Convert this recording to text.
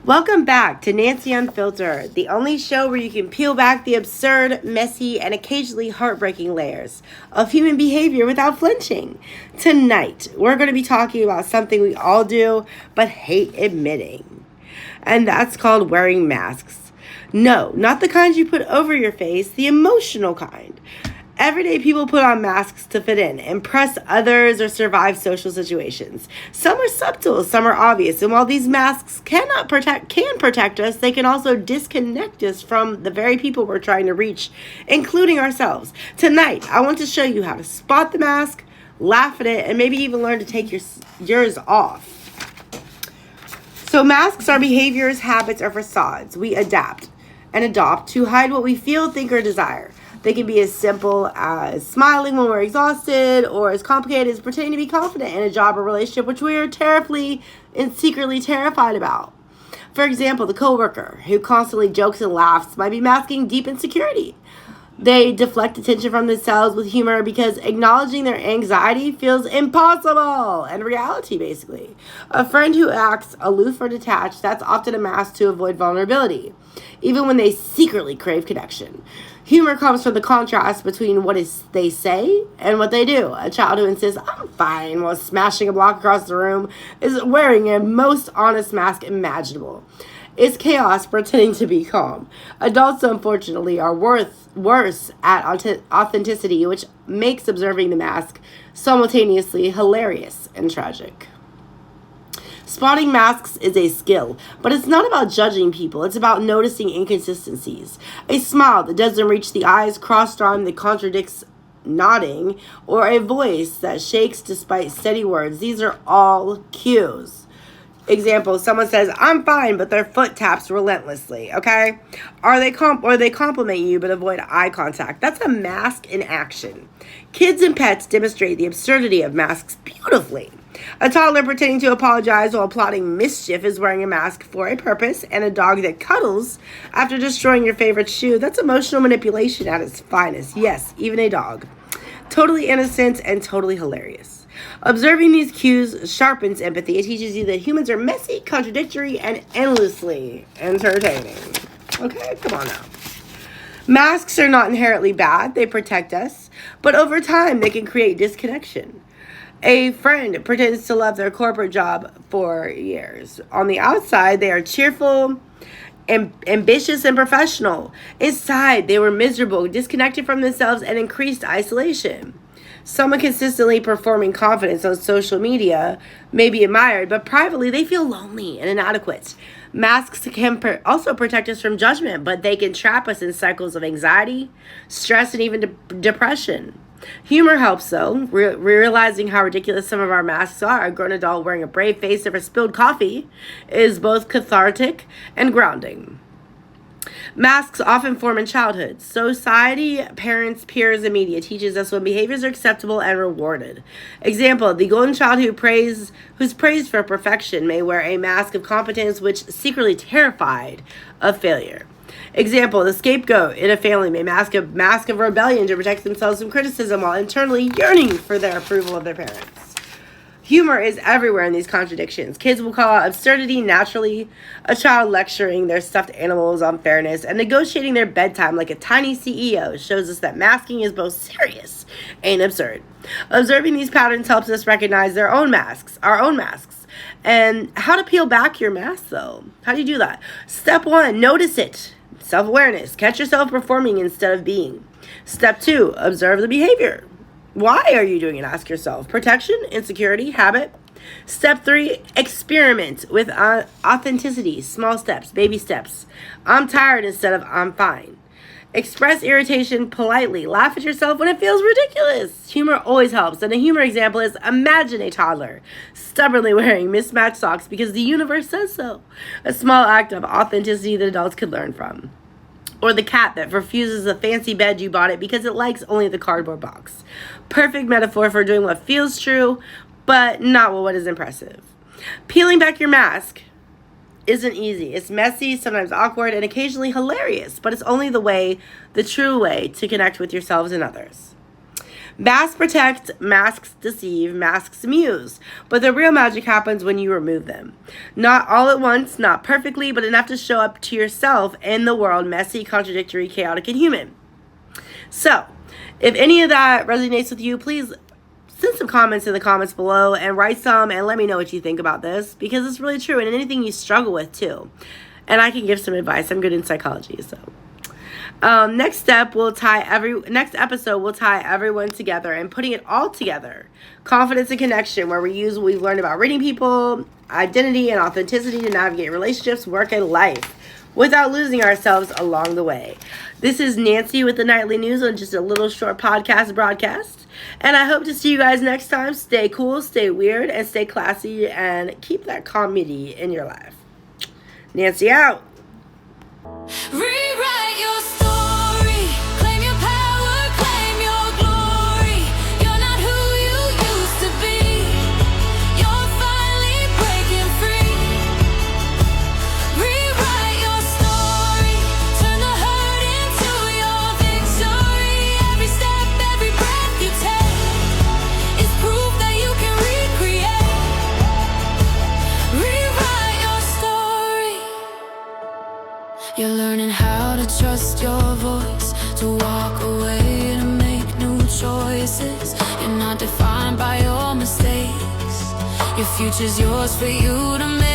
Welcome back to Nancy Unfiltered, the only show where you can peel back the absurd, messy, and occasionally heartbreaking layers of human behavior without flinching. Tonight, we're going to be talking about something we all do but hate admitting, and that's called wearing masks. No, not the kind you put over your face, the emotional kind. Everyday people put on masks to fit in, impress others, or survive social situations. Some are subtle, some are obvious, and while these masks can protect us, they can also disconnect us from the very people we're trying to reach, including ourselves. Tonight, I want to show you how to spot the mask, laugh at it, and maybe even learn to take yours off. So masks are behaviors, habits, or facades we adapt and adopt to hide what we feel, think, or desire. They can be as simple as smiling when we're exhausted, or as complicated as pretending to be confident in a job or relationship which we are terribly and secretly terrified about. For example, the coworker who constantly jokes and laughs might be masking deep insecurity. They deflect attention from themselves with humor because acknowledging their anxiety feels impossible and reality, basically. A friend who acts aloof or detached, that's often a mask to avoid vulnerability, even when they secretly crave connection. Humor comes from the contrast between they say and what they do. A child who insists, "I'm fine," while smashing a block across the room is wearing a most honest mask imaginable. It's chaos pretending to be calm. Adults, unfortunately, are worse at authenticity, which makes observing the mask simultaneously hilarious and tragic. Spotting masks is a skill, but it's not about judging people. It's about noticing inconsistencies. A smile that doesn't reach the eyes, crossed arm that contradicts nodding, or a voice that shakes despite steady words. These are all cues. Example, someone says, "I'm fine," but their foot taps relentlessly, okay? Or they compliment you but avoid eye contact. That's a mask in action. Kids and pets demonstrate the absurdity of masks beautifully. A toddler pretending to apologize while plotting mischief is wearing a mask for a purpose, and a dog that cuddles after destroying your favorite shoe, that's emotional manipulation at its finest. Yes, even a dog. Totally innocent and totally hilarious. Observing these cues sharpens empathy. It teaches you that humans are messy, contradictory, and endlessly entertaining. Okay, come on now. Masks are not inherently bad. They protect us. But over time, they can create disconnection. A friend pretends to love their corporate job for years. On the outside, they are cheerful, ambitious, and professional. Inside, they were miserable, disconnected from themselves, and increased isolation. Someone consistently performing confidence on social media may be admired, but privately they feel lonely and inadequate. Masks can also protect us from judgment, but they can trap us in cycles of anxiety, stress, and even depression. Humor helps, though. Realizing how ridiculous some of our masks are, a grown adult wearing a brave face over spilled coffee is both cathartic and grounding. Masks often form in childhood. Society, parents, peers, and media teaches us when behaviors are acceptable and rewarded. Example, the golden child who's praised for perfection may wear a mask of competence which secretly terrified of failure. Example, the scapegoat in a family may mask a mask of rebellion to protect themselves from criticism while internally yearning for their approval of their parents. Humor is everywhere in these contradictions. Kids will call out absurdity naturally, a child lecturing their stuffed animals on fairness, and negotiating their bedtime like a tiny CEO shows us that masking is both serious and absurd. Observing these patterns helps us recognize our own masks. And how to peel back your mask, though. How do you do that? Step 1, notice it. Self-awareness. Catch yourself performing instead of being. Step 2, observe the behavior. Why are you doing it? Ask yourself. Protection, insecurity, habit. Step 3, experiment with authenticity. Small steps, baby steps. I'm tired instead of I'm fine. Express irritation politely. Laugh at yourself when it feels ridiculous. Humor always helps. And a humor example is imagine a toddler stubbornly wearing mismatched socks because the universe says so. A small act of authenticity that adults could learn from. Or the cat that refuses the fancy bed you bought it because it likes only the cardboard box. Perfect metaphor for doing what feels true, but not what is impressive. Peeling back your mask isn't easy. It's messy, sometimes awkward, and occasionally hilarious, but it's only the true way to connect with yourselves and others. Masks protect, masks deceive, masks amuse. But the real magic happens when you remove them. Not all at once, not perfectly, but enough to show up to yourself in the world messy, contradictory, chaotic, and human. So, if any of that resonates with you, please send some comments in the comments below and write some and let me know what you think about this, because it's really true, and anything you struggle with too. And I can give some advice. I'm good in psychology, so. Next episode we'll tie everyone together and putting it all together. Confidence and connection, where we use what we've learned about reading people, identity, and authenticity to navigate relationships, work, and life without losing ourselves along the way. This is Nancy with the Nightly News on just a little short podcast broadcast. And I hope to see you guys next time. Stay cool, stay weird, and stay classy, and keep that comedy in your life. Nancy out. Rewrite your story, claim your power, claim your glory. You're not who you used to be. You're finally breaking free. Rewrite your story, turn the hurt into your victory. Every step, every breath you take is proof that you can recreate. Rewrite your story. You're learning how to trust your voice, to walk away, to make new choices. You're not defined by your mistakes. Your future's yours for you to make.